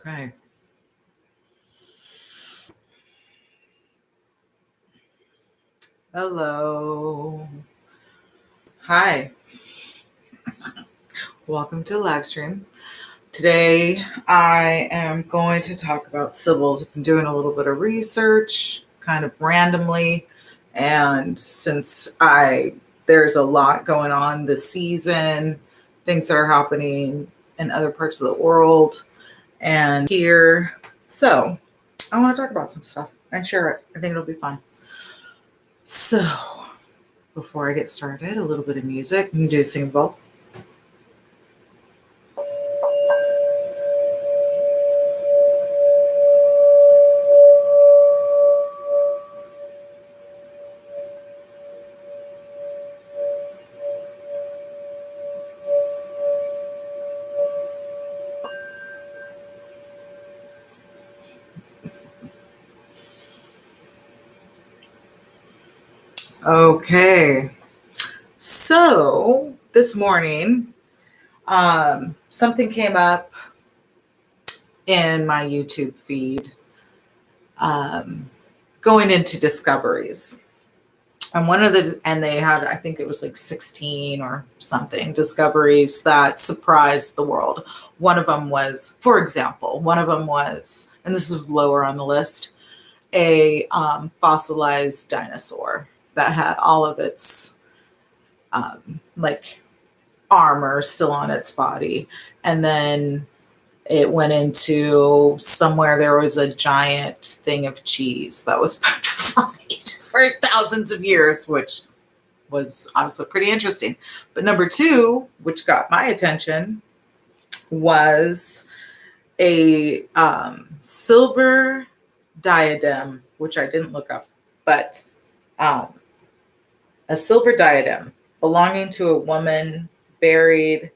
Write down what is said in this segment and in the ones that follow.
Okay. Hello. Hi. Welcome to the live stream. Today I am going to talk about Sibyls. I've been doing a little bit of research kind of randomly, and since there's a lot going on this season, things that are happening in other parts of the world and here. So I want to talk about some stuff and share it. I think it'll be fun. So before I get started, a little bit of music. You can do a singing bowl. Okay. So this morning, something came up in my YouTube feed going into discoveries. And they had, I think it was like 16 or something discoveries that surprised the world. One of them was, for example, and this was lower on the list, a fossilized dinosaur that had all of its like armor still on its body. And then it went into somewhere there was a giant thing of cheese that was petrified for thousands of years, which was also pretty interesting. But number two, which got my attention, was a silver diadem, which I didn't look up, but a silver diadem belonging to a woman buried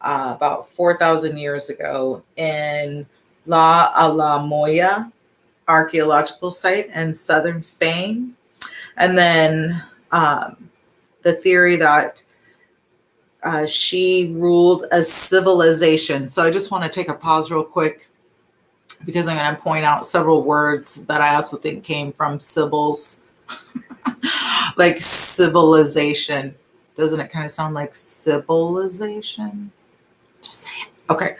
about 4,000 years ago in La Alamoya archaeological site in southern Spain. And then the theory that she ruled a civilization. So I just want to take a pause real quick because I'm going to point out several words that I also think came from Sibyls, like civilization. Doesn't it kind of sound like civilization? Just saying. Okay.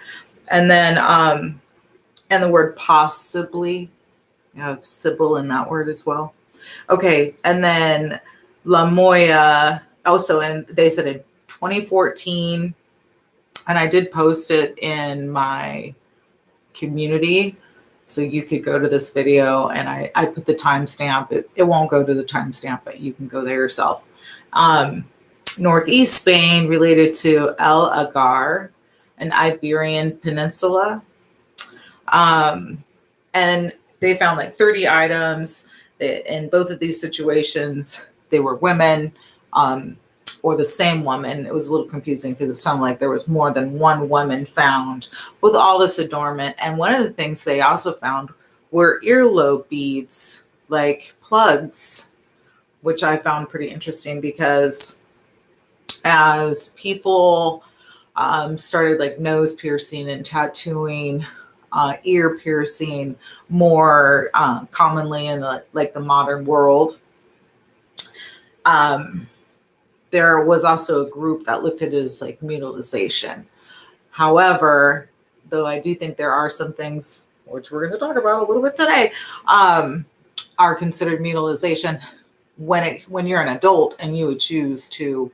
And then, and the word possibly, you have Sibyl in that word as well. Okay. And then La Moya also, and they said in 2014, and I did post it in my community. So you could go to this video and I put the timestamp. It won't go to the timestamp, but you can go there yourself. Northeast Spain related to El Agar, an Iberian peninsula. And they found like 30 items. In both of these situations, they were women or the same woman. It was a little confusing because it sounded like there was more than one woman found with all this adornment. And one of the things they also found were earlobe beads, like plugs, which I found pretty interesting because as people started like nose piercing and tattooing, ear piercing more commonly in the modern world, there was also a group that looked at it as like mutilization. However, though I do think there are some things, which we're going to talk about a little bit today, are considered mutilization when you're an adult and you would choose to,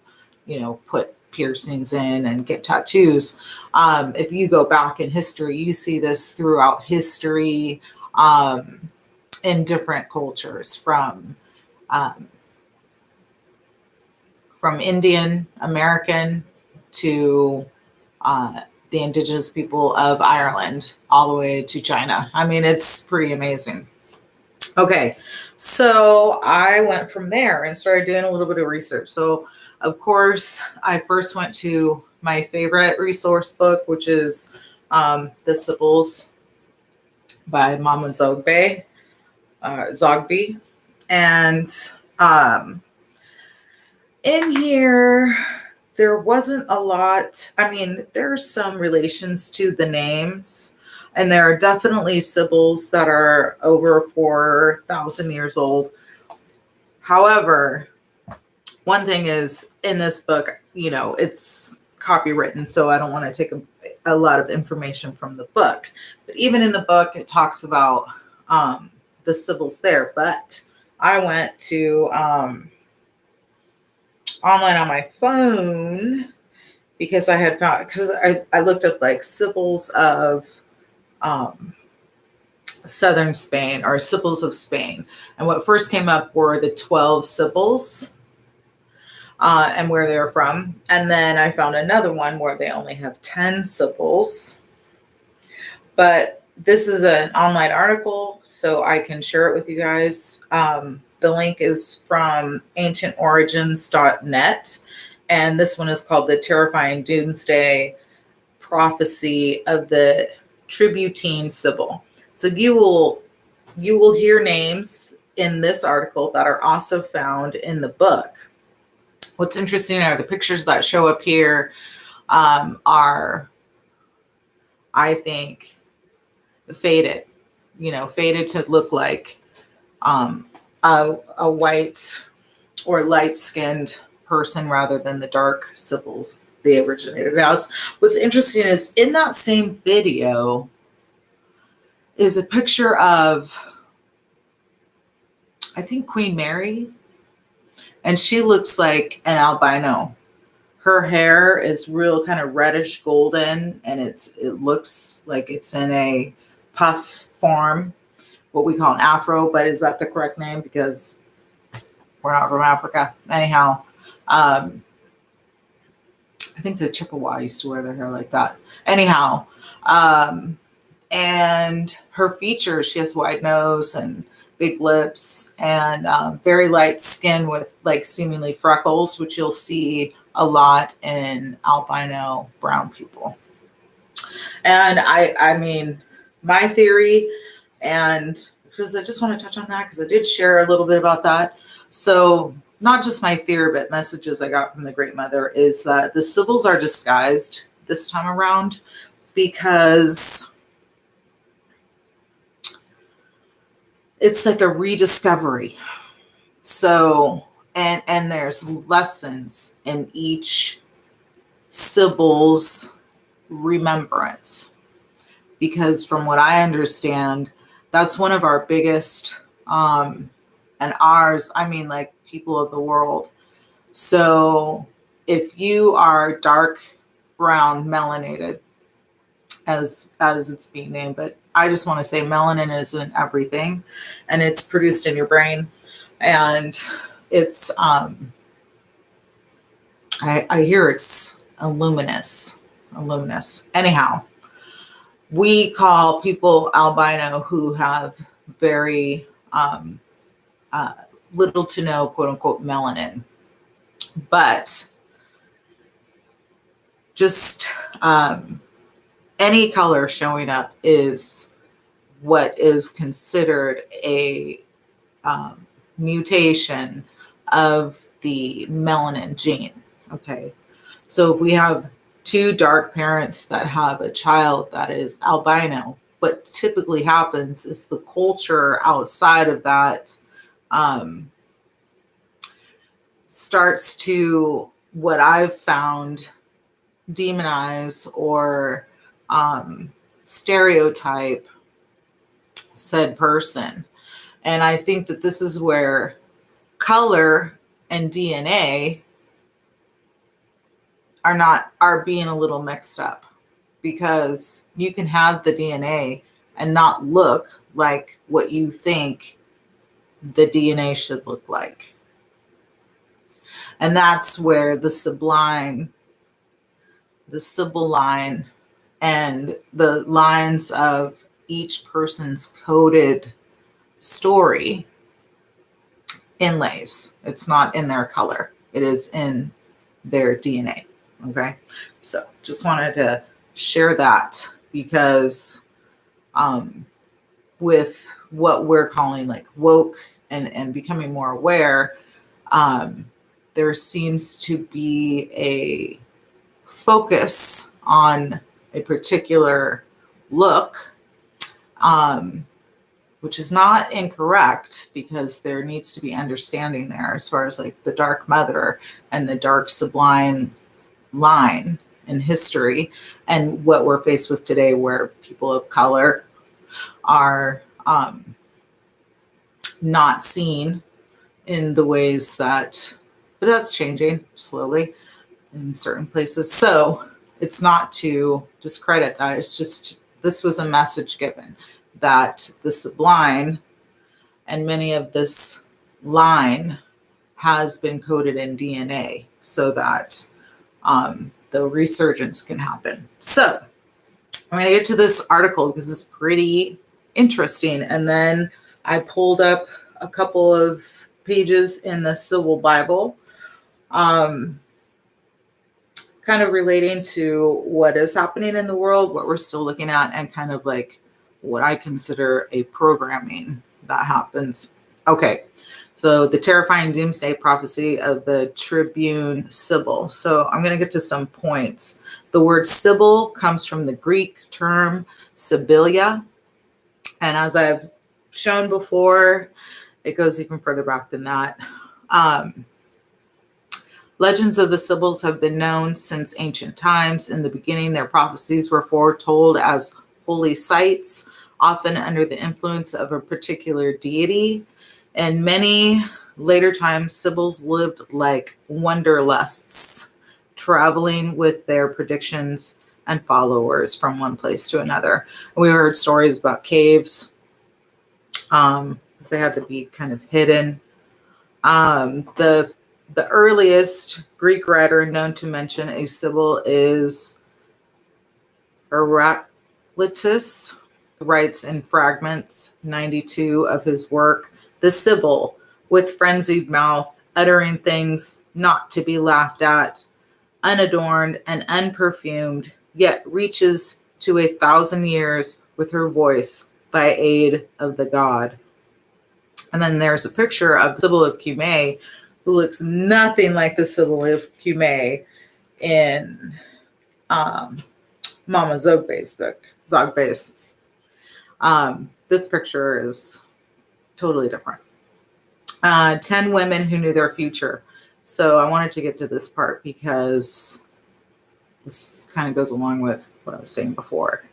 put piercings in and get tattoos. If you go back in history, you see this throughout history in different cultures from Indian American to the indigenous people of Ireland, all the way to China. I mean, it's pretty amazing. Okay, so I went from there and started doing a little bit of research. So, of course, I first went to my favorite resource book, which is The Sibyls by Mama Zogby. And in here, there wasn't a lot. I mean, there's some relations to the names. And there are definitely Sibyls that are over 4,000 years old. However, one thing is in this book, it's copywritten, so I don't want to take a lot of information from the book. But even in the book, it talks about the Sibyls there. But I went to online on my phone because I looked up like Sibyls of southern Spain, or Sibyls of Spain. And what first came up were the 12 Sibyls and where they're from. And then I found another one where they only have 10 Sibyls. But this is an online article, so I can share it with you guys. The link is from ancientorigins.net. And this one is called The Terrifying Doomsday Prophecy of the Tributine Sibyl. So you will hear names in this article that are also found in the book. What's interesting are the pictures that show up here are, I think, faded to look like a white or light-skinned person rather than the dark Sibyls they originated as. What's interesting is in that same video is a picture of, I think, Queen Mary, and she looks like an albino. Her hair is real kind of reddish golden, and it looks like it's in a puff form, what we call an afro, but is that the correct name? Because we're not from Africa. Anyhow, I think the Chippewa used to wear their hair like that. Anyhow, and her features, she has wide nose and big lips and very light skin with like seemingly freckles, which you'll see a lot in albino brown people. And I mean, my theory, and because I just want to touch on that because I did share a little bit about that. So not just my theory, but messages I got from the Great Mother is that the Sibyls are disguised this time around because it's like a rediscovery. So, and there's lessons in each Sibyl's remembrance. Because from what I understand, that's one of our biggest, and ours, I mean, like people of the world. So if you are dark brown melanated, as it's being named, but I just want to say melanin is in everything, and it's produced in your brain, and it's I hear it's luminous. Anyhow, we call people albino who have very little to no quote unquote melanin, but just any color showing up is what is considered a mutation of the melanin gene. Okay, so if we have two dark parents that have a child that is albino, what typically happens is the culture outside of that starts to, what I've found, demonize or stereotype said person. And I think that this is where color and DNA are being a little mixed up, because you can have the DNA and not look like what you think the DNA should look like. And that's where the Sibylline, and the lines of each person's coded story inlays. It's not in their color. It is in their DNA. Okay. So just wanted to share that because with what we're calling like woke and becoming more aware, there seems to be a focus on a particular look which is not incorrect, because there needs to be understanding there as far as like the dark mother and the dark sublime line in history, and what we're faced with today, where people of color are not seen in the ways that, but that's changing slowly in certain places. So it's not to discredit that. It's just, this was a message given that the sublime and many of this line has been coded in DNA so that the resurgence can happen. So I'm going to get to this article because it's pretty interesting. And then I pulled up a couple of pages in the Civil Bible, kind of relating to what is happening in the world, what we're still looking at, and kind of like what I consider a programming that happens. Okay, so the terrifying doomsday prophecy of the Tribune Sibyl. So I'm going to get to some points. The word Sibyl comes from the Greek term Sibylla. And as I've shown before, it goes even further back than that. Legends of the Sibyls have been known since ancient times. In the beginning, their prophecies were foretold as holy sites, often under the influence of a particular deity. In many later times, Sibyls lived like wanderlusts, traveling with their predictions and followers from one place to another. We heard stories about caves. They had to be kind of hidden. The earliest Greek writer known to mention a Sibyl is Heraclitus, writes in fragments 92 of his work, "The Sibyl, with frenzied mouth, uttering things not to be laughed at, unadorned and unperfumed, yet reaches to 1,000 years with her voice by aid of the god." And then there's a picture of the Sibyl of Cumae, who looks nothing like the Sibyl of Cumae in Mama Zogbe's book, Zogbe's. This picture is totally different. 10 women who knew their future. So I wanted to get to this part because this kind of goes along with what I was saying before.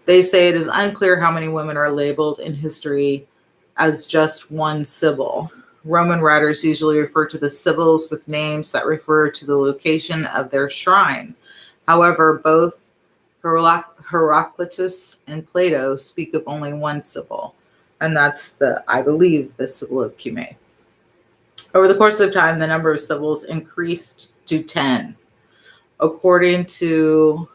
They say it is unclear how many women are labeled in history as just one Sibyl. Roman writers usually refer to the Sibyls with names that refer to the location of their shrine. However, both Heraclitus and Plato speak of only one Sibyl, and that's I believe, the Sibyl of Cumae. Over the course of time, the number of Sibyls increased to 10. According to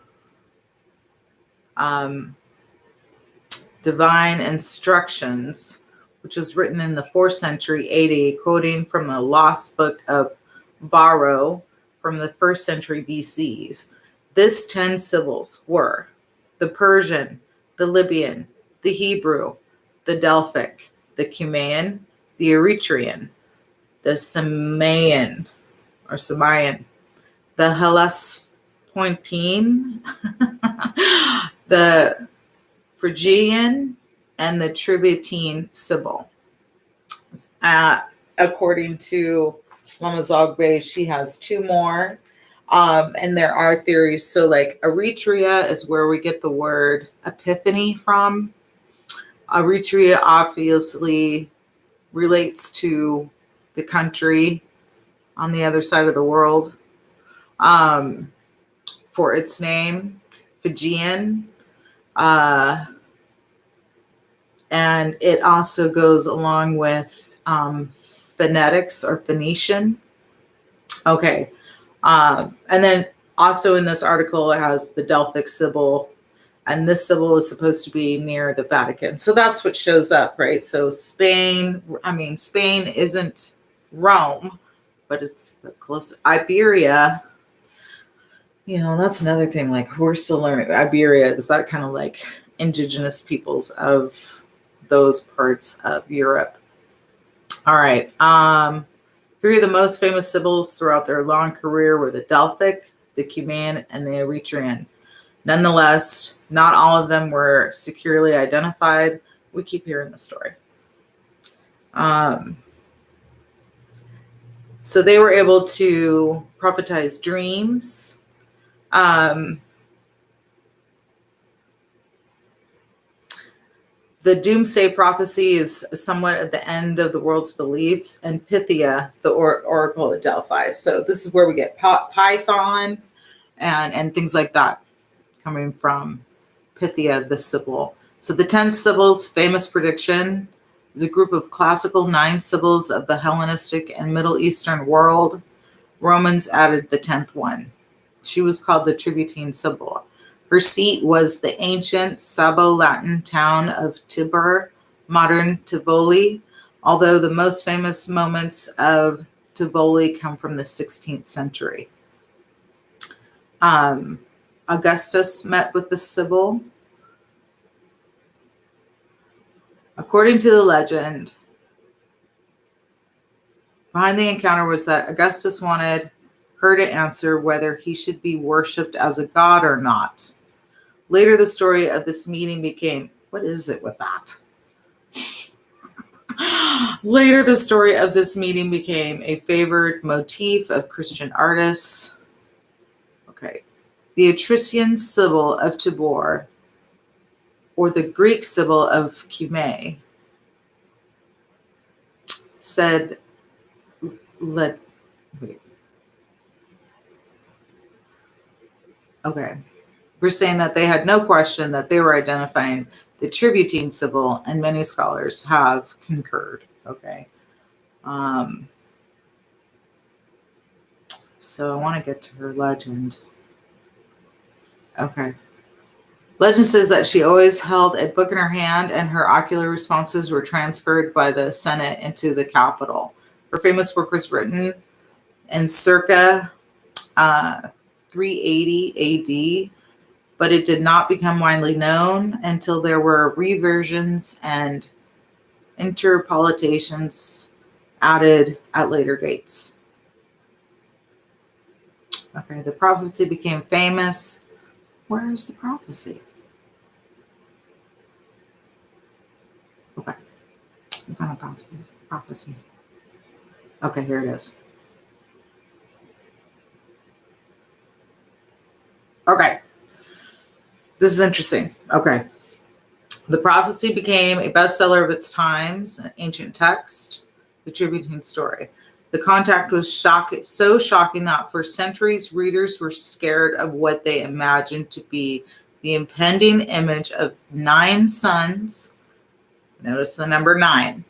Divine Instructions, which was written in the 4th century AD, quoting from the lost book of Varro from the 1st century BC. This 10 Sibyls were the Persian, the Libyan, the Hebrew, the Delphic, the Cumaean, the Eritrean, the Samaean, the Hellespontine, the Phrygian, and the Tributtine Sibyl. According to Mama Zogbe, she has 2 more. And there are theories. So like Eritrea is where we get the word epiphany from. Eritrea obviously relates to the country on the other side of the world for its name, Fijian. And it also goes along with phonetics or Phoenician. Okay. And then also in this article, it has the Delphic Sibyl, and this Sibyl is supposed to be near the Vatican. So that's what shows up, right? So Spain isn't Rome, but it's the close. Iberia, that's another thing. Like, we're still learning. Iberia, is that kind of like indigenous peoples of those parts of Europe. All right. 3 of the most famous Sibyls throughout their long career were the Delphic, the Cumaean, and the Eritrean. Nonetheless, not all of them were securely identified. We keep hearing the story. So they were able to prophesize dreams. The doomsday prophecy is somewhat at the end of the world's beliefs, and Pythia, the oracle at Delphi. So this is where we get Python and things like that coming from Pythia, the Sibyl. So the 10 Sibyls, famous prediction, is a group of classical 9 Sibyls of the Hellenistic and Middle Eastern world. Romans added the 10th one. She was called the Tributine Sibyl. Her seat was the ancient Sabo-Latin town of Tibur, modern Tivoli, although the most famous moments of Tivoli come from the 16th century. Augustus met with the Sibyl. According to the legend, behind the encounter was that Augustus wanted her to answer whether he should be worshipped as a god or not. Later, the story of this meeting became, what is it with that? Later, the story of this meeting became a favored motif of Christian artists. Okay. The Etruscan Sibyl of Tibur, or the Greek Sibyl of Cumae, said, we're saying that they had no question that they were identifying the Tributine Sibyl, and many scholars have concurred. Okay. So I want to get to her legend. Okay. Legend says that she always held a book in her hand, and her ocular responses were transferred by the Senate into the Capitol. Her famous work was written in circa 380 AD, but it did not become widely known until there were reversions and interpolations added at later dates. Okay, the prophecy became famous. Where is the prophecy? Okay, we found a prophecy. Okay, here it is. Okay, this is interesting. Okay, the prophecy became a bestseller of its times, an ancient text, the Tributine story. The contact was so shocking that for centuries, readers were scared of what they imagined to be the impending image of 9 suns. Notice the number 9.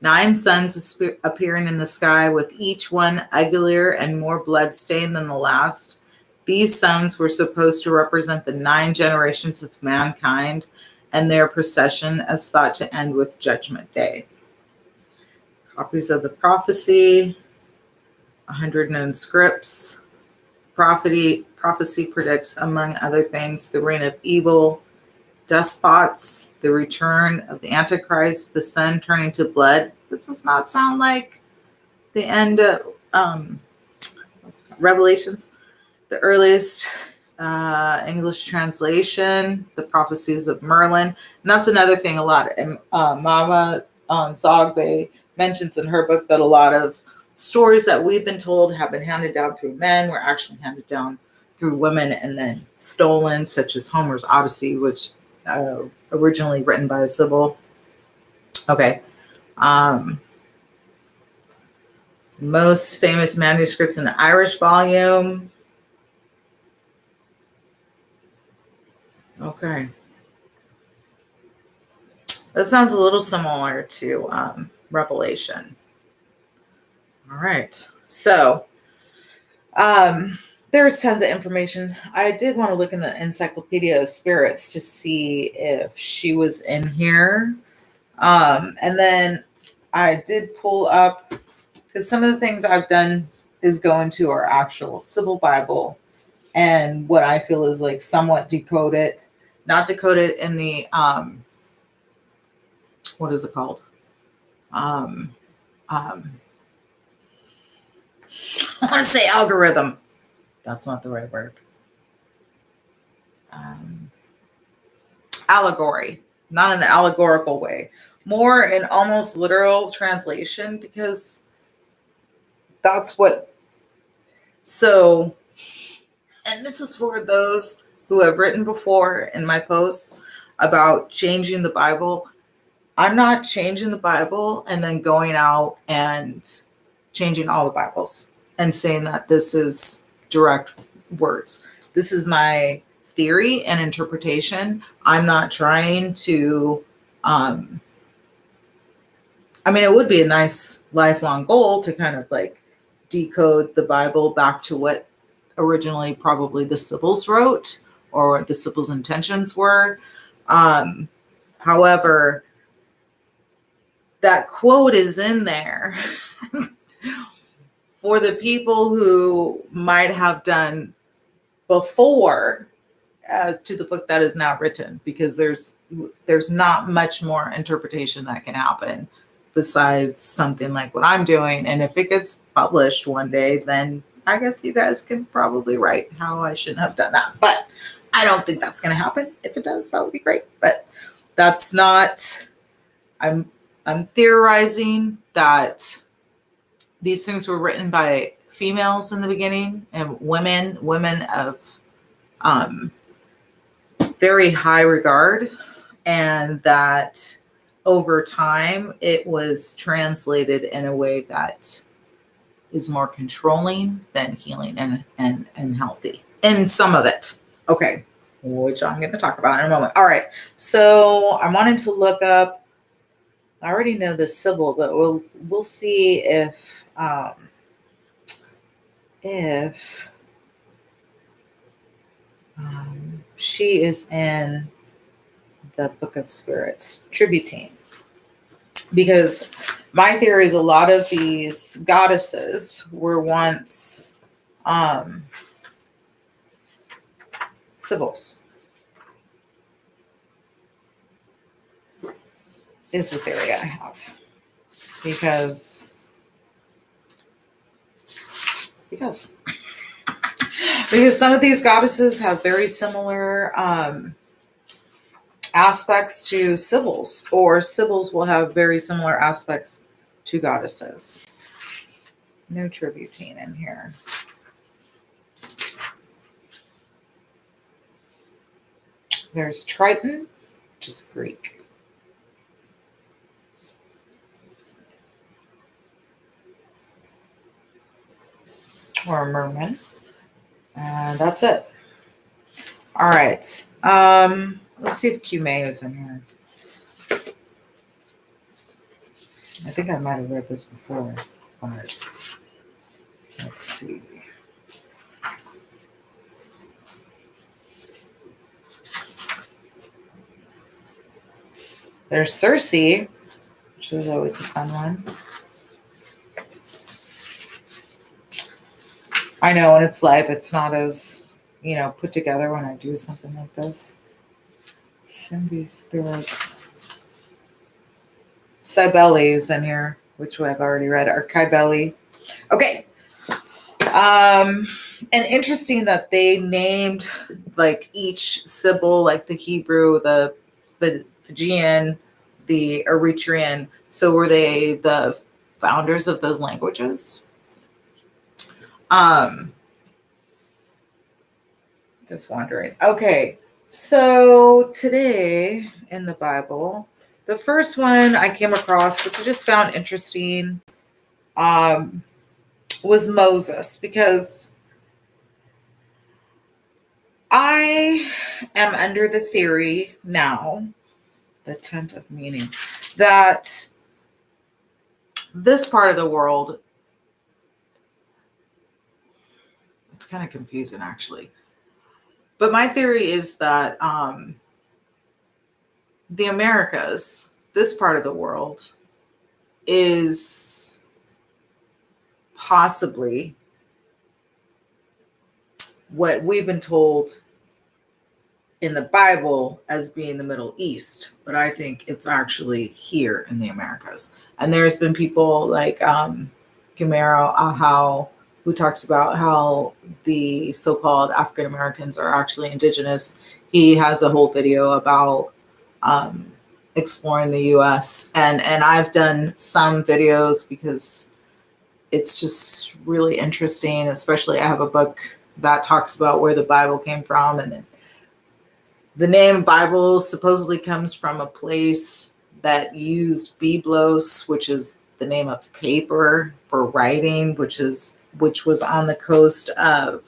9 suns appearing in the sky, with each one uglier and more bloodstained than the last. These suns were supposed to represent the 9 generations of mankind and their procession, as thought to end with Judgment Day. Copies of the prophecy, 100 known scripts. Prophecy predicts, among other things, the reign of evil, despots, the return of the Antichrist, the sun turning to blood. This does not sound like the end of Revelations. The earliest English translation, the prophecies of Merlin. And that's another thing a lot. Mama Zogbe mentions in her book that a lot of stories that we've been told have been handed down through men were actually handed down through women and then stolen, such as Homer's Odyssey, which originally written by a Sibyl. Okay. Most famous manuscripts in the Irish volume. Okay. That sounds a little similar to Revelation. All right. So there's tons of information. I did want to look in the Encyclopedia of Spirits to see if she was in here. And then I did pull up, because some of the things I've done is go into our actual Sibyl Bible and what I feel is like somewhat decoded, not decoded in the, what is it called? I want to say algorithm. That's not the right word. allegory, not in the allegorical way, more in almost literal translation, because that's what. So, and this is for those who have written before in my posts about changing the Bible. I'm not changing the Bible and then going out and changing all the Bibles and saying that this is direct words. This is my theory and interpretation. I'm not trying to, it would be a nice lifelong goal to kind of like decode the Bible back to what originally probably the Sibyls wrote or what the Sibyls' intentions were. However, that quote is in there for the people who might have done before to the book that is now written, because there's not much more interpretation that can happen besides something like what I'm doing. And if it gets published one day, then I guess you guys can probably write how I shouldn't have done that. But I don't think that's going to happen. If it does, that would be great. But that's not, I'm theorizing that these things were written by females in the beginning and women of very high regard, and that over time it was translated in a way that is more controlling than healing and healthy in some of it. Okay, which I'm going to talk about in a moment. All right, so I wanted to look up, I already know the Sibyl, but we'll see if she is in the Book of Spirits, Tributine. Because my theory is a lot of these goddesses were once Sibyls. Is the theory I have. Because some of these goddesses have very similar aspects to Sibyls, or Sibyls will have very similar aspects to goddesses. No Tributine in here. There's Triton, which is Greek. Or Merman. And that's it. All right. Let's see if Cume is in here. I think I might have read this before, but let's see. There's Circe, which is always a fun one. I know when it's live, it's not as, put together when I do something like this. Cindy Spirits. Sibyls in here, which I've already read, or Kybele. Okay. And interesting that they named like each Sibyl, like the Hebrew, the Fijian, the Eritrean. So were they the founders of those languages? Just wondering. Okay, so today in the Bible, the first one I came across, which I just found interesting, was Moses, because I am under the theory now, the tent of meaning, that this part of the world, it's kind of confusing actually, but my theory is that the Americas, this part of the world, is possibly what we've been told in the Bible as being the Middle East, but I think it's actually here in the Americas. And there's been people like Gumero Ahau, who talks about how the so-called African Americans are actually indigenous He has a whole video about exploring the US, and I've done some videos because it's just really interesting. Especially I have a book that talks about where the Bible came from, and then the name Bible supposedly comes from a place that used biblos, which is the name of paper for writing, which was on the coast of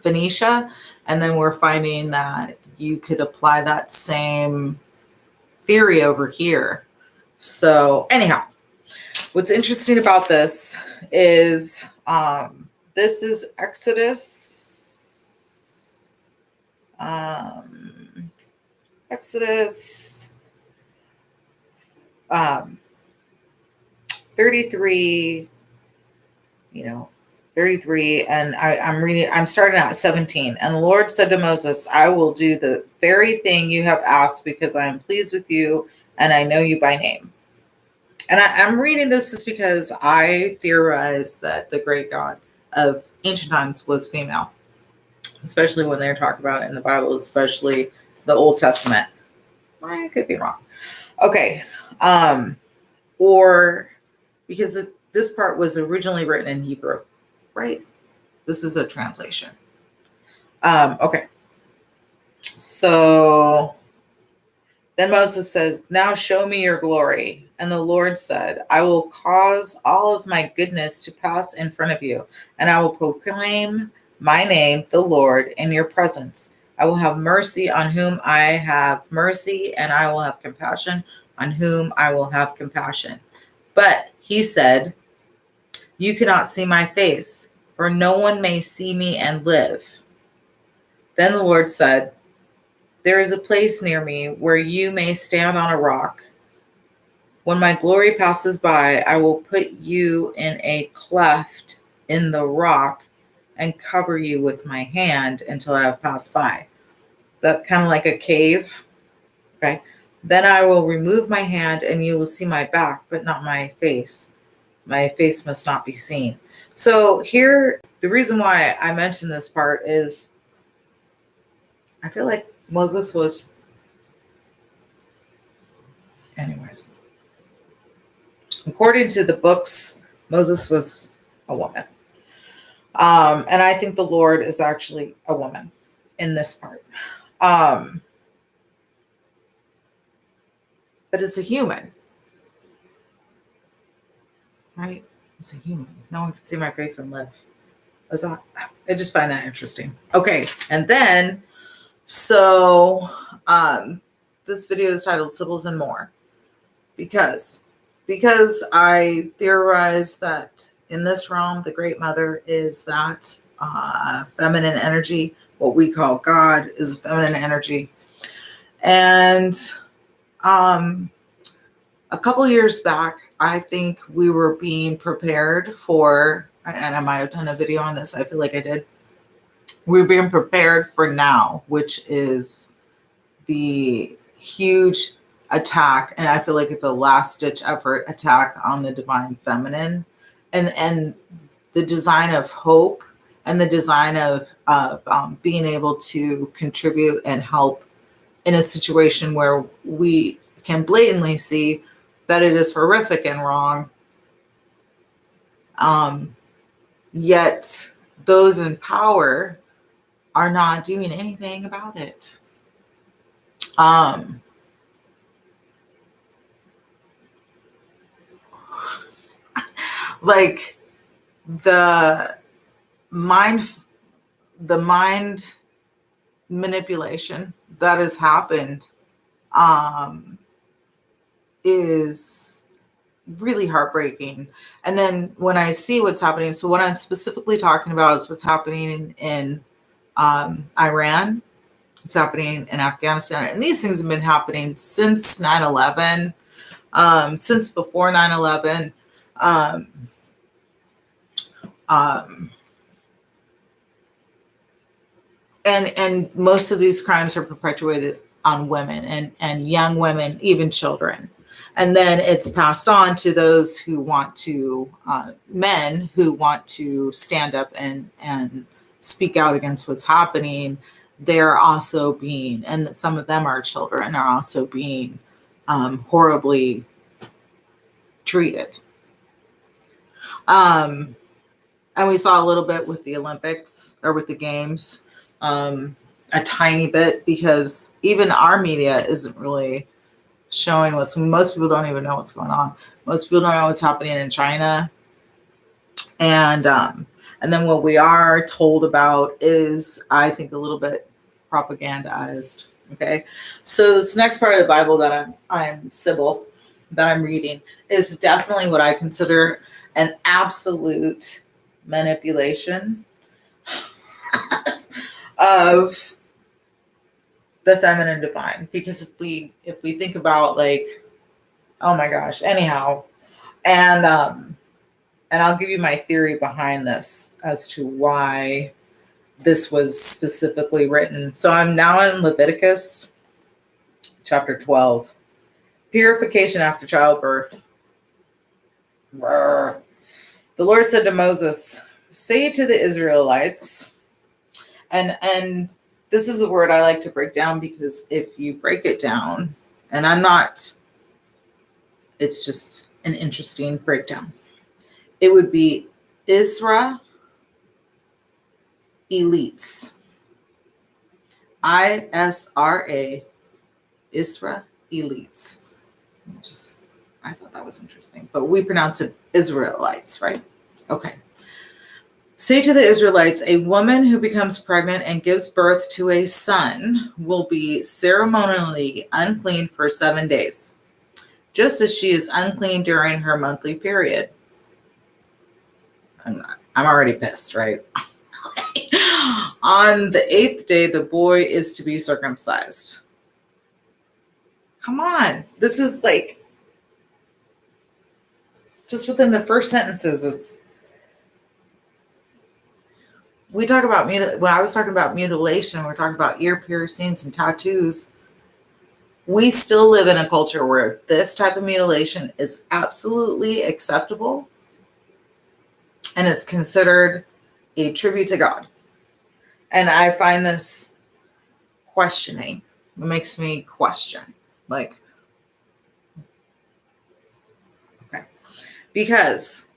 Phoenicia. And then we're finding that you could apply that same theory over here. So anyhow, what's interesting about this is Exodus. Exodus 33, 33, and I'm starting out at 17. And the Lord said to Moses, I will do the very thing you have asked because I am pleased with you and I know you by name. And I'm reading this just because I theorize that the great God of ancient times was female, especially when they're talking about it in the Bible, especially the Old Testament. I could be wrong. Okay. Or because this part was originally written in Hebrew, right? This is a translation. Okay. So then Moses says, now show me your glory. And the Lord said, I will cause all of my goodness to pass in front of you, and I will proclaim my name, the Lord, in your presence. I will have mercy on whom I have mercy, and I will have compassion on whom I will have compassion. But he said, you cannot see my face, for no one may see me and live. Then the Lord said, there is a place near me where you may stand on a rock. When my glory passes by, I will put you in a cleft in the rock and cover you with my hand until I have passed by. That kind of like a cave. Okay. Then I will remove my hand and you will see my back, but not my face. My face must not be seen. So here, the reason why I mentioned this part is I feel like Moses was, anyways, according to the books, Moses was a woman. And I think the Lord is actually a woman in this part. But it's a human, right? It's a human. No one can see my face and live. I just find that interesting. Okay. And then, so this video is titled Sibyls and More because I theorize that in this realm, the Great Mother is that feminine energy. What we call God is a feminine energy. And a couple years back, I think we were being prepared for, and I might have done a video on this. I feel like I did. We were being prepared for now, which is the huge attack. And I feel like it's a last ditch effort attack on the divine feminine and the design of hope and the design of being able to contribute and help in a situation where we can blatantly see that it is horrific and wrong. Yet those in power are not doing anything about it. Like the mind manipulation that has happened is really heartbreaking. And then when I see what's happening, so what I'm specifically talking about is what's happening in Iran, what's happening in Afghanistan. And these things have been happening since 9/11, since before 9/11. And most of these crimes are perpetuated on women and young women, even children. And then it's passed on to those who want to, men who want to stand up and speak out against what's happening. they're also being, and some of them are children, are also being horribly treated. And we saw a little bit with the Olympics or with the games, a tiny bit, because even our media isn't really showing most people don't even know what's going on. Most people don't know what's happening in China. And then what we are told about is, I think, a little bit propagandized. Okay. So this next part of the Bible that I'm Sibyl, that I'm reading, is definitely what I consider an absolute manipulation of the feminine divine. Because if we think about, like, oh my gosh, anyhow, and I'll give you my theory behind this as to why this was specifically written. So I'm now in Leviticus chapter 12, purification after childbirth. The Lord said to Moses, say to the Israelites, and this is a word I like to break down, because if you break it down, and it's just an interesting breakdown. It would be Isra elites. ISRA, Isra elites. I thought that was interesting, but we pronounce it Israelites, right? Okay. Say to the Israelites, a woman who becomes pregnant and gives birth to a son will be ceremonially unclean for 7 days, just as she is unclean during her monthly period. I'm already pissed, right? On the 8th day, the boy is to be circumcised. Come on. This is like, just within the first sentences, we talk about, when I was talking about mutilation, we're talking about ear piercings and tattoos. We still live in a culture where this type of mutilation is absolutely acceptable, and it's considered a tribute to God. And I find this questioning. It makes me question, like, okay, because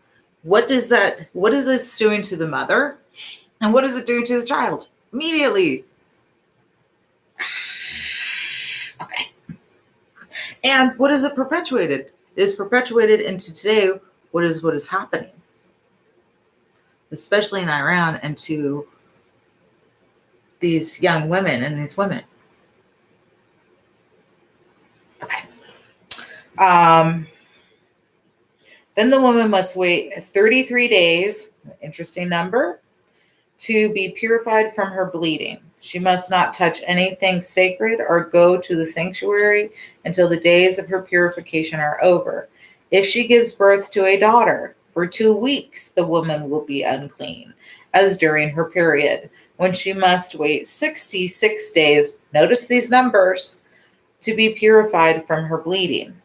what is this doing to the mother? And what is it doing to the child? Immediately. Okay. And what is it perpetuated? It is perpetuated into today. What is happening? Especially in Iran, and to these young women and these women. Okay. Then the woman must wait 33 days, interesting number, to be purified from her bleeding. She must not touch anything sacred or go to the sanctuary until the days of her purification are over. If she gives birth to a daughter, for 2 weeks the woman will be unclean, as during her period, when she must wait 66 days, notice these numbers, to be purified from her bleeding.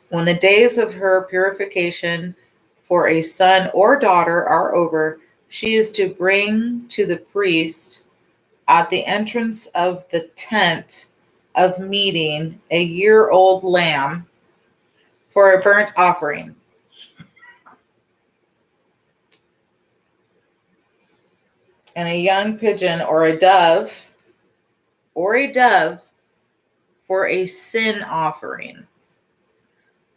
When the days of her purification for a son or daughter are over, she is to bring to the priest at the entrance of the tent of meeting a year-old lamb for a burnt offering. And a young pigeon or a dove for a sin offering.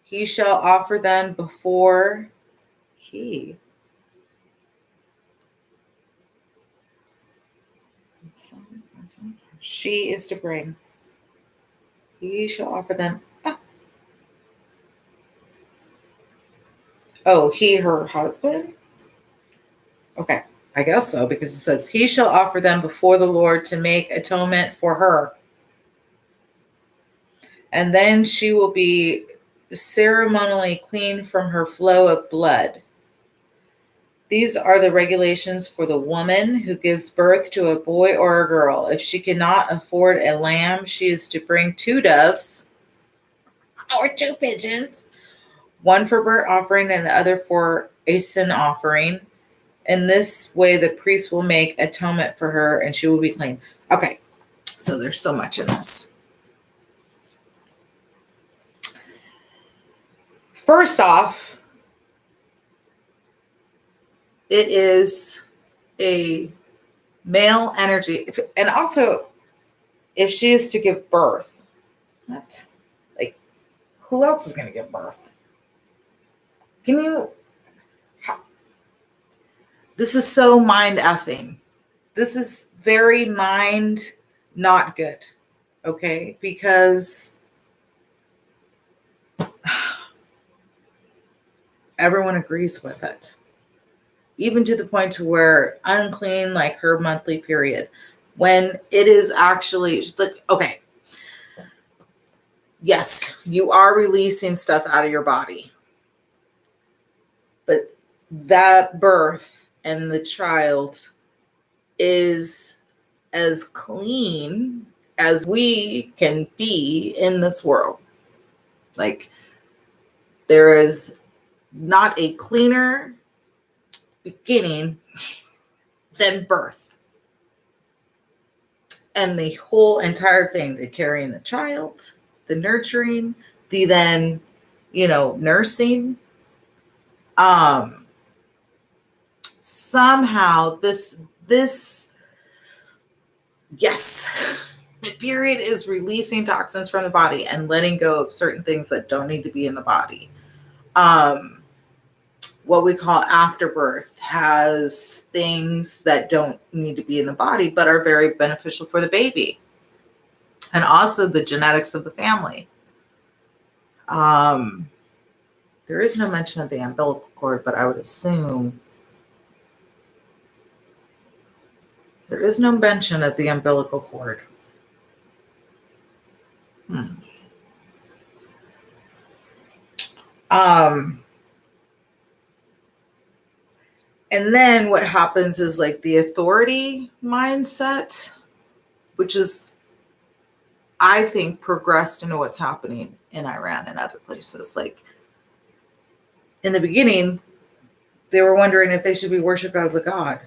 He shall offer them before she is to bring. He shall offer them. Oh, he, her husband? Okay, I guess so, because it says, he shall offer them before the Lord to make atonement for her. And then she will be ceremonially clean from her flow of blood. These are the regulations for the woman who gives birth to a boy or a girl. If she cannot afford a lamb, she is to bring 2 doves or 2 pigeons, one for burnt offering and the other for a sin offering. In this way, the priest will make atonement for her and she will be clean. Okay, so there's so much in this. First off, it is a male energy. And also, if she is to give birth, what? Like, who else is going to give birth? Can you? This is so mind effing. This is very mind not good. Okay? Because everyone agrees with it. Even to the point to where unclean, like her monthly period, when it is actually like, okay, yes, you are releasing stuff out of your body, but that birth and the child is as clean as we can be in this world. Like, there is not a cleaner beginning than birth. And the whole entire thing, the carrying the child, the nurturing, the then, nursing. Somehow this, yes, the period is releasing toxins from the body and letting go of certain things that don't need to be in the body. What we call afterbirth has things that don't need to be in the body, but are very beneficial for the baby. And also the genetics of the family. There is no mention of the umbilical cord, but I would assume there is no mention of the umbilical cord. And then what happens is like the authority mindset, which is, I think, progressed into what's happening in Iran and other places. Like, in the beginning, they were wondering if they should be worshipped as a god.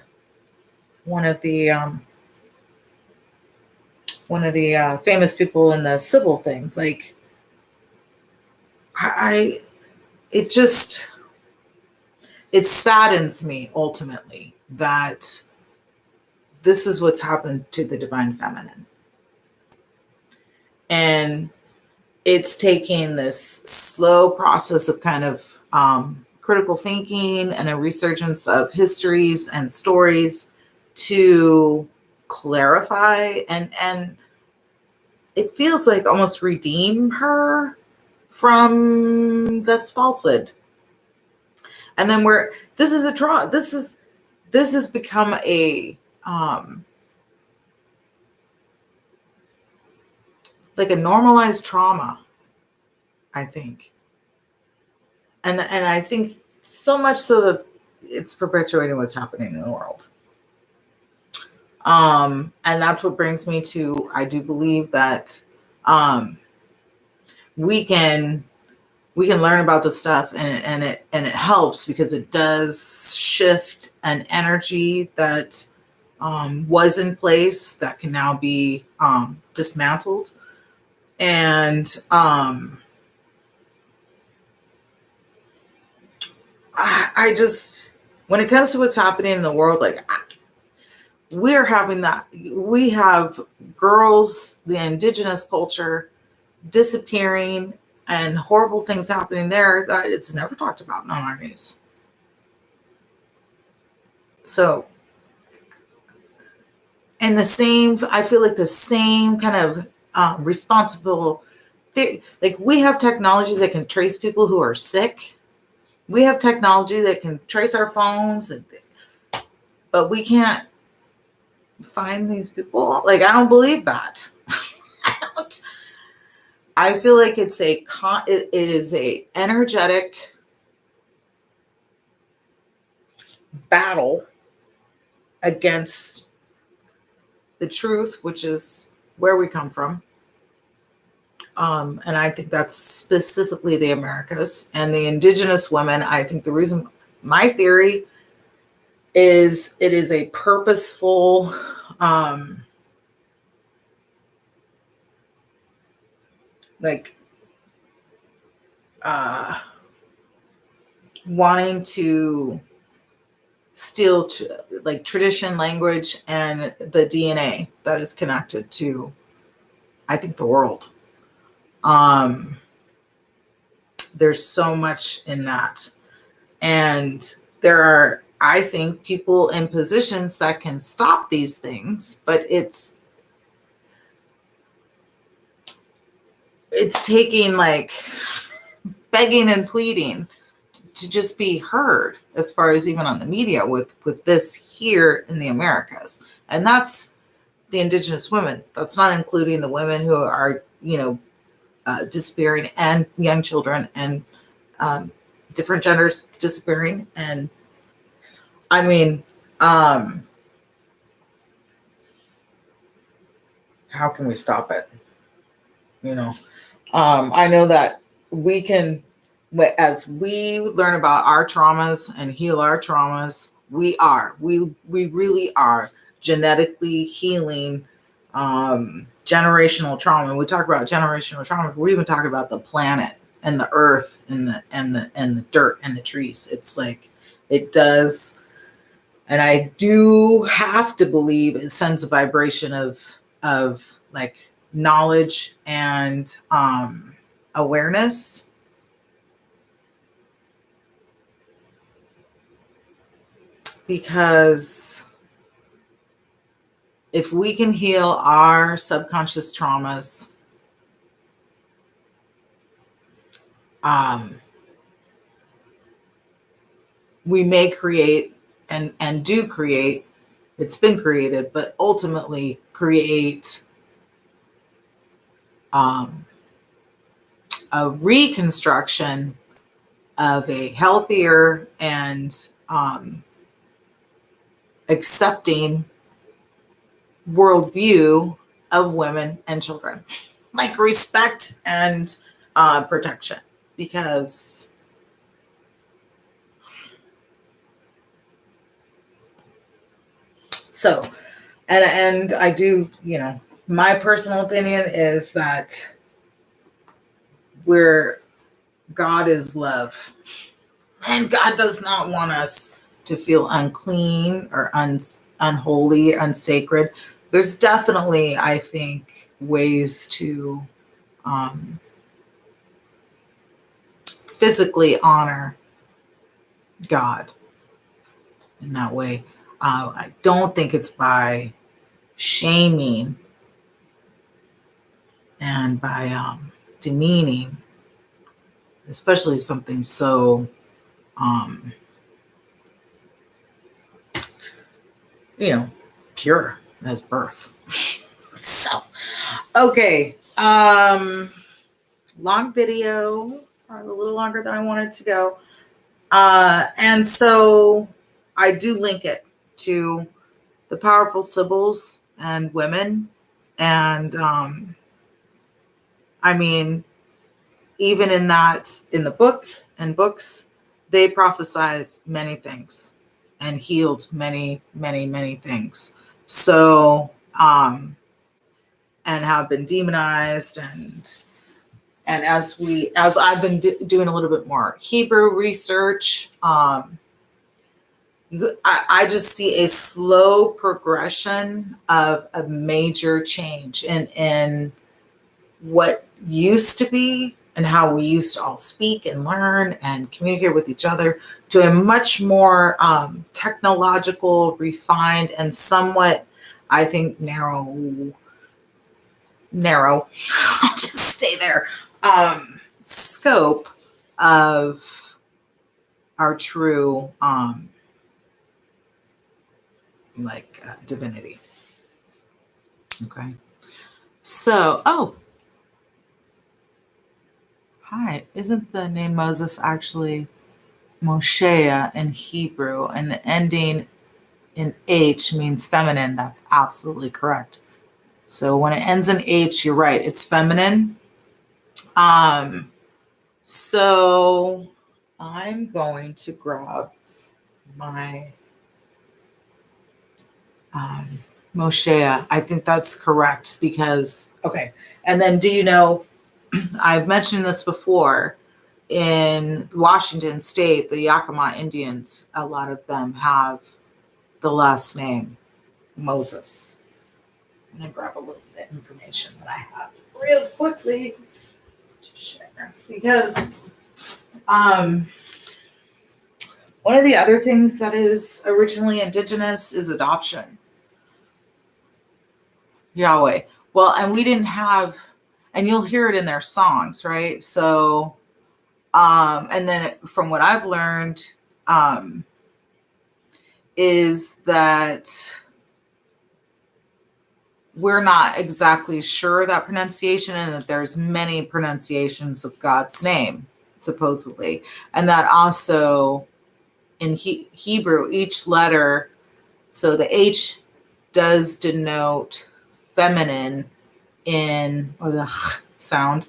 One of the famous people in the Sibyl thing, like, it saddens me ultimately that this is what's happened to the divine feminine. And it's taking this slow process of kind of critical thinking and a resurgence of histories and stories to clarify and it feels like almost redeem her from this falsehood. And then this has become a like a normalized trauma, I think. And I think so much so that it's perpetuating what's happening in the world. And that's what brings me to, I do believe that we can learn about this stuff and it helps because it does shift an energy that was in place that can now be dismantled. And I just, when it comes to what's happening in the world, like we're having that, we have girls, the indigenous culture disappearing and horrible things happening there that it's never talked about on our news. So, and I feel like the same kind of responsible thing, like we have technology that can trace people who are sick. We have technology that can trace our phones, but we can't find these people. Like, I don't believe that. I feel like it is a energetic battle against the truth, which is where we come from. And I think that's specifically the Americas and the indigenous women. I think the reason, my theory is it is a purposeful like wanting to steal like tradition, language, and the DNA that is connected to, I think, the world. There's so much in that. And there are, I think, people in positions that can stop these things, but it's taking like begging and pleading to just be heard, as far as even on the media with this here in the Americas. And that's the Indigenous women. That's not including the women who are, disappearing, and young children, and different genders disappearing. And I mean, how can we stop it? I know that we can, as we learn about our traumas and heal our traumas, we really are genetically healing generational trauma. We talk about generational trauma, but we even talk about the planet and the earth and the dirt and the trees. It's like, it does. And I do have to believe it sends a vibration of like knowledge and awareness. Because if we can heal our subconscious traumas, we may create and do create, it's been created, but ultimately create a reconstruction of a healthier and accepting worldview of women and children, like respect and protection. Because so, and I do, my personal opinion is that God is love, and God does not want us to feel unclean or unholy, unsacred. There's definitely, I think, ways to physically honor God in that way. I don't think it's by shaming and by demeaning, especially something so pure as birth. So, okay. Long video, probably a little longer than I wanted to go. And so I do link it to the powerful Sibyls and women. And I mean, even in the book and books, they prophesize many things and healed many, many, many things. So, and have been demonized, and as I've been doing a little bit more Hebrew research, I just see a slow progression of a major change in what used to be and how we used to all speak and learn and communicate with each other, to a much more technological, refined, and somewhat, I think, narrow, I'll just stay there, scope of our true divinity. Okay. So, hi, isn't the name Moses actually Moshe in Hebrew, and the ending in H means feminine? That's absolutely correct. So when it ends in H, you're right, it's feminine. So I'm going to grab my Moshe. I think that's correct, because, okay. And then, do you know I've mentioned this before. In Washington State, the Yakima Indians, a lot of them have the last name Moses. I'm going to grab a little bit of information that I have real quickly to share. Because one of the other things that is originally indigenous is adoption. Yahweh. Well, and we didn't have, and you'll hear it in their songs, right? So, and then from what I've learned, is that we're not exactly sure that pronunciation, and that there's many pronunciations of God's name, supposedly. And that also in Hebrew, each letter, so the H does denote feminine in, or the sound,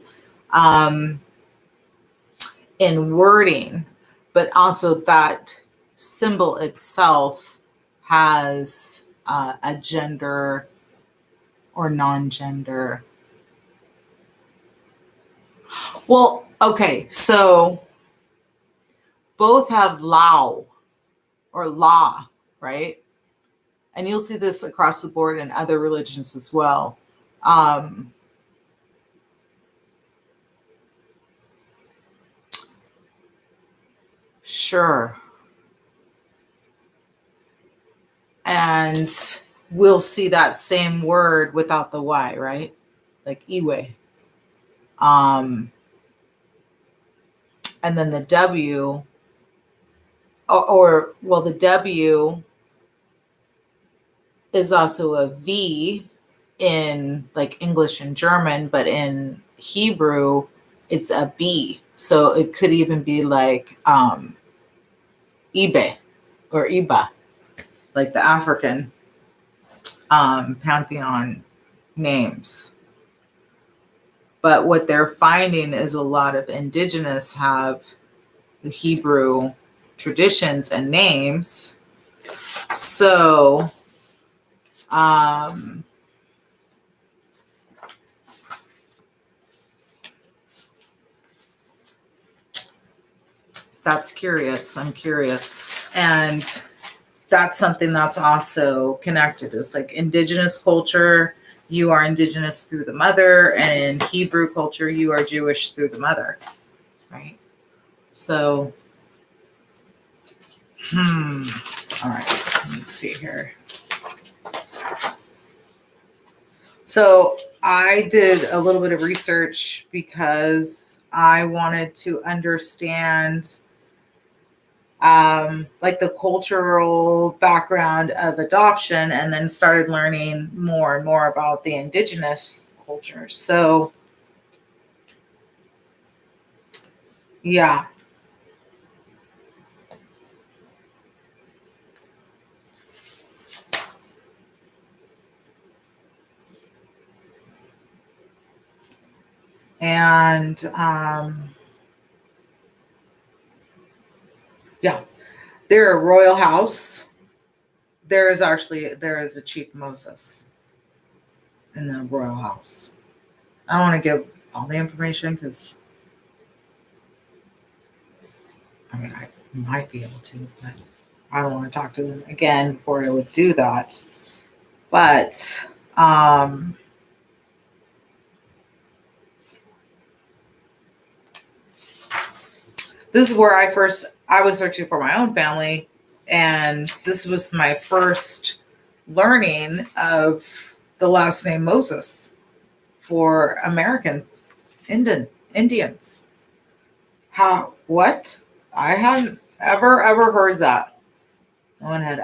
in wording, but also that symbol itself has a gender or non-gender. Well, okay, so both have Lao or La, right? And you'll see this across the board in other religions as well. Sure. And we'll see that same word without the Y, right? Like Iwe. And then the W, well, the W is also a V in like English and German, but in Hebrew, it's a B. So it could even be like Ibe or Iba, like the African pantheon names. But what they're finding is a lot of indigenous have the Hebrew traditions and names. So that's curious. I'm curious. And that's something that's also connected. It's like indigenous culture, you are indigenous through the mother, and in Hebrew culture, you are Jewish through the mother, right? So, all right, let's see here. So I did a little bit of research because I wanted to understand like the cultural background of adoption, and then started learning more and more about the indigenous cultures. So yeah. And yeah, they're a royal house. There is a Chief Moses in the royal house. I don't want to give all the information because I mean, I might be able to, but I don't want to talk to them again before I would do that. But this is where I was searching for my own family, and this was my first learning of the last name Moses for American Indians. What? I hadn't ever heard that. No one had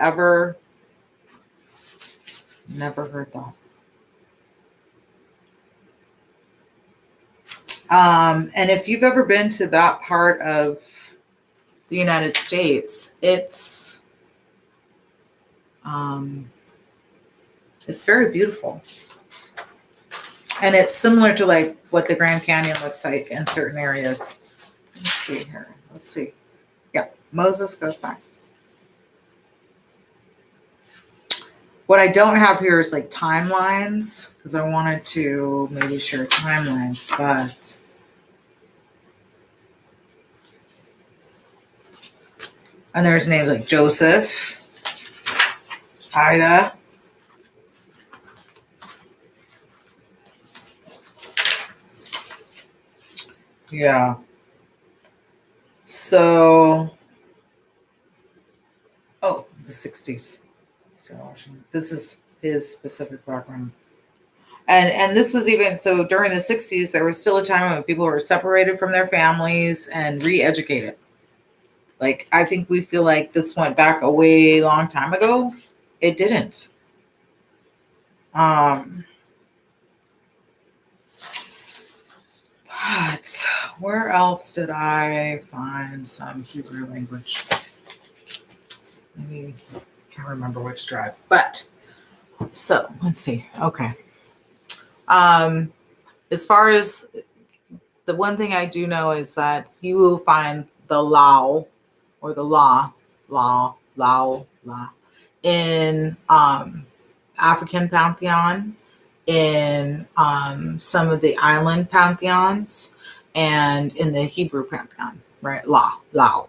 never heard that. And if you've ever been to that part of the United States, it's very beautiful. And it's similar to like what the Grand Canyon looks like in certain areas. Let's see here. Let's see. Yeah, Moses goes back. What I don't have here is like timelines, because I wanted to maybe share timelines, but And there's names like Joseph, Ida. Yeah. So, oh, the 60s. This is his specific background. And this was even, so during the 60s, there was still a time when people were separated from their families and re-educated. Like, I think we feel like this went back a way long time ago. It didn't. But where else did I find some Hebrew language? Maybe, can't remember which drive, but so let's see. Okay. As far as the one thing I do know is that you will find the Lao or the La in African pantheon, in some of the island pantheons, and in the Hebrew pantheon, right? Lao.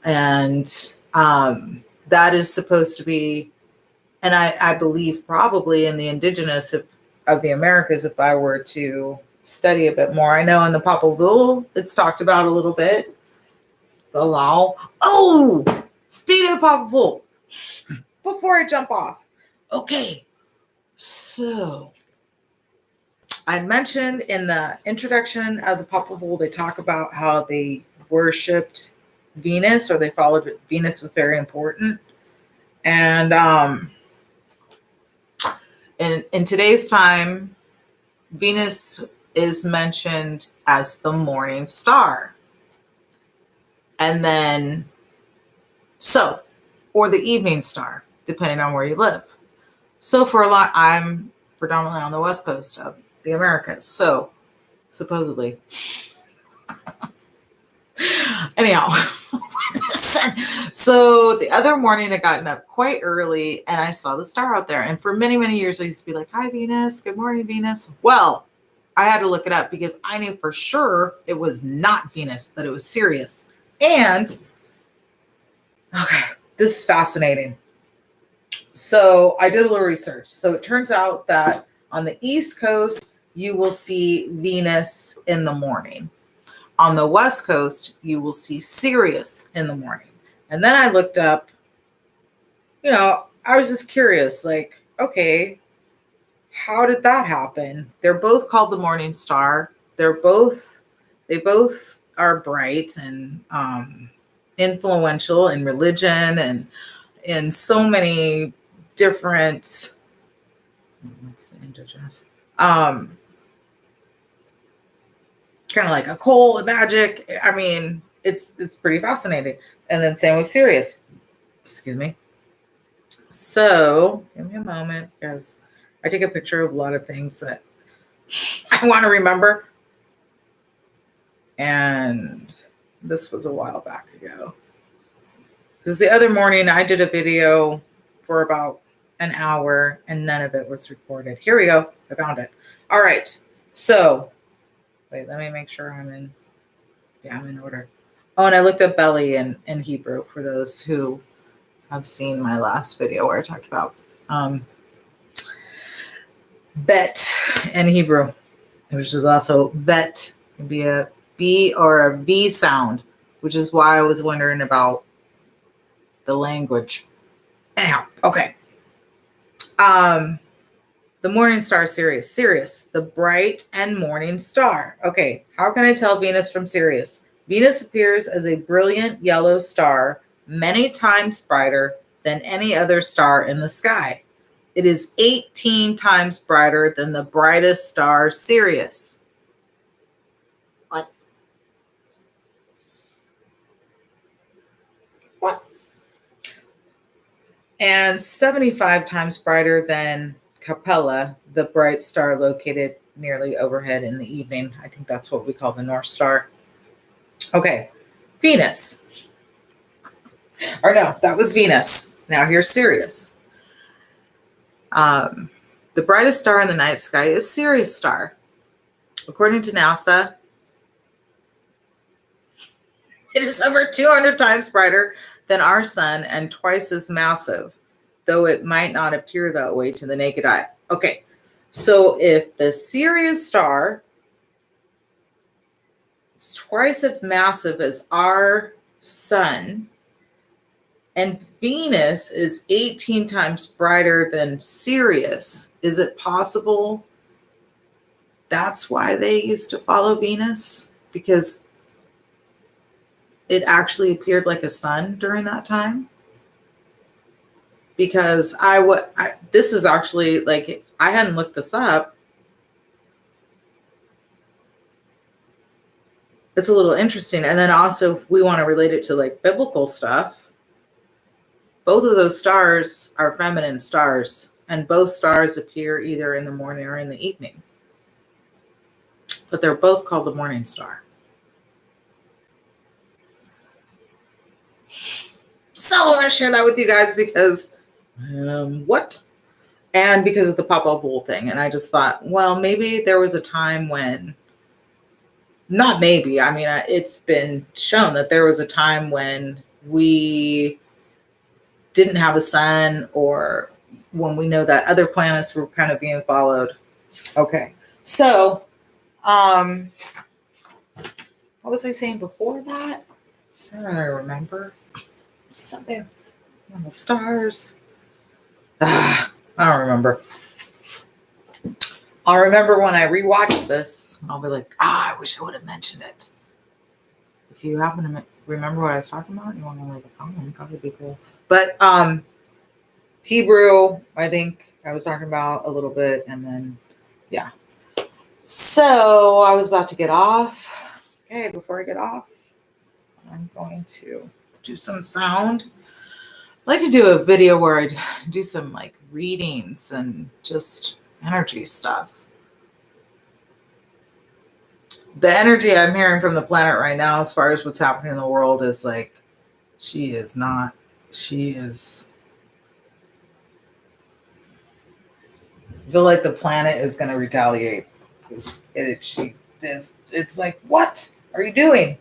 And that is supposed to be, and I believe probably in the indigenous of the Americas, if I were to study a bit more. I know in the Popol Vuh, it's talked about a little bit. The Lao. Oh, speaking of Popol Vuh, before I jump off. Okay, so I mentioned in the introduction of the Popol Vuh, they talk about how they worshipped Venus, or they followed Venus was very important. And in today's time, Venus is mentioned as the morning star. And then, or the evening star, depending on where you live. So for a lot, I'm predominantly on the west coast of the Americas. So supposedly. Anyhow. So the other morning I gotten up quite early and I saw the star out there. And for many, many years, I used to be like, hi, Venus. Good morning, Venus. Well, I had to look it up because I knew for sure it was not Venus, that it was Sirius. And, okay, this is fascinating. So I did a little research. So it turns out that on the East Coast, you will see Venus in the morning. On the West Coast, you will see Sirius in the morning. And then I looked up, I was just curious, like, okay, how did that happen? They're both called the morning star. They both are bright and influential in religion and in so many different, what's the indigenous? Kind of like occult, magic. I mean, it's pretty fascinating. And then same with Sirius. Excuse me. So give me a moment because I take a picture of a lot of things that I want to remember. And this was a while back ago. Because the other morning I did a video for about an hour and none of it was recorded. Here we go. I found it. All right. So wait, let me make sure I'm in order. Oh, and I looked up belly in Hebrew for those who have seen my last video where I talked about bet in Hebrew, which is also vet, can be a B or a V sound, which is why I was wondering about the language. Anyhow, okay. The morning star Sirius, the bright and morning star. Okay, how can I tell Venus from Sirius? Venus appears as a brilliant yellow star, many times brighter than any other star in the sky. It is 18 times brighter than the brightest star, Sirius. What? And 75 times brighter than Capella, the bright star located nearly overhead in the evening. I think that's what we call the North Star. Okay, Venus. Or no, that was Venus. Now here's Sirius. The brightest star in the night sky is Sirius star. According to NASA, it is over 200 times brighter than our sun and twice as massive, though it might not appear that way to the naked eye. Okay, so if the Sirius star is twice as massive as our sun, and Venus is 18 times brighter than Sirius, is it possible that's why they used to follow Venus? Because it actually appeared like a sun during that time? Because this is actually, like, if I hadn't looked this up, it's a little interesting. And then also, if we want to relate it to like biblical stuff, both of those stars are feminine stars, and both stars appear either in the morning or in the evening. But they're both called the morning star. So I want to share that with you guys because, what? And because of the Papa Vul thing. And I just thought, well, maybe there was a time when, not maybe, I mean, it's been shown that there was a time when we didn't have a sun, or when we know that other planets were kind of being followed. Okay. So, what was I saying before that? I don't remember. Something on the stars. I don't remember. I'll remember when I rewatch this. I'll be like, I wish I would have mentioned it. If you happen to remember what I was talking about, you want to leave a comment, that would be cool. But Hebrew, I think I was talking about a little bit, and then, yeah. So I was about to get off. Okay, before I get off, I'm going to do some sound. I like to do a video where I do some like readings and just energy stuff. The energy I'm hearing from the planet right now, as far as what's happening in the world, is like, she is. I feel like the planet is going to retaliate. It's like, what are you doing?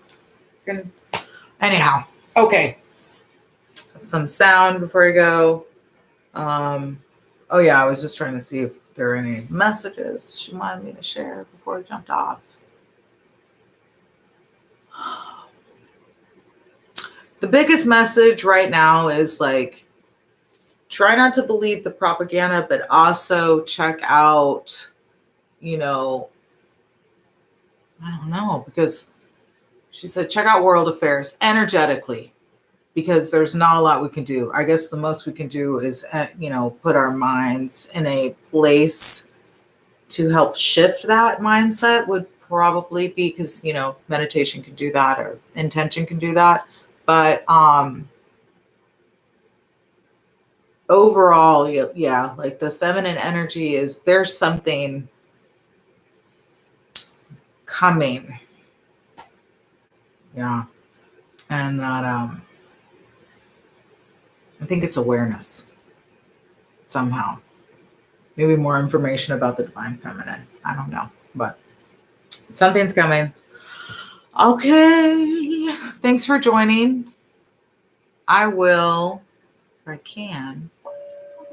Anyhow, okay. Some sound before I go. Oh yeah, I was just trying to see if there are any messages she wanted me to share before I jumped off. The biggest message right now is like, try not to believe the propaganda, but also check out, I don't know, because she said, check out world affairs energetically, because there's not a lot we can do. I guess the most we can do is, put our minds in a place to help shift that mindset would probably be, because, meditation can do that, or intention can do that. But overall, yeah, like the feminine energy there's something coming. Yeah. And that, I think it's awareness somehow. Maybe more information about the divine feminine. I don't know, but something's coming. Okay. Thanks for joining. I will, if I can.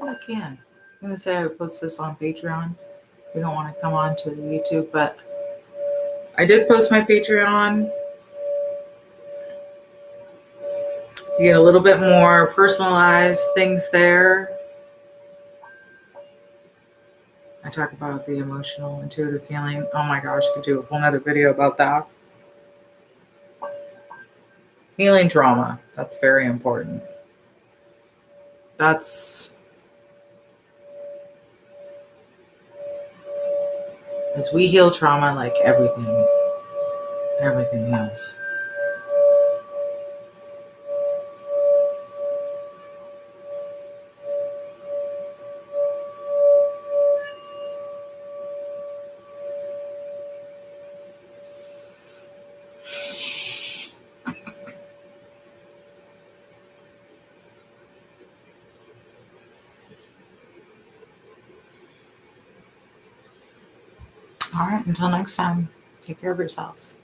I can. I'm going to say I would post this on Patreon. We don't want to come on to the YouTube, but I did post my Patreon. You get a little bit more personalized things there. I talk about the emotional, intuitive healing. Oh my gosh, I could do a whole nother video about that. Healing trauma. That's very important. As we heal trauma, like everything heals. All right, until next time, take care of yourselves.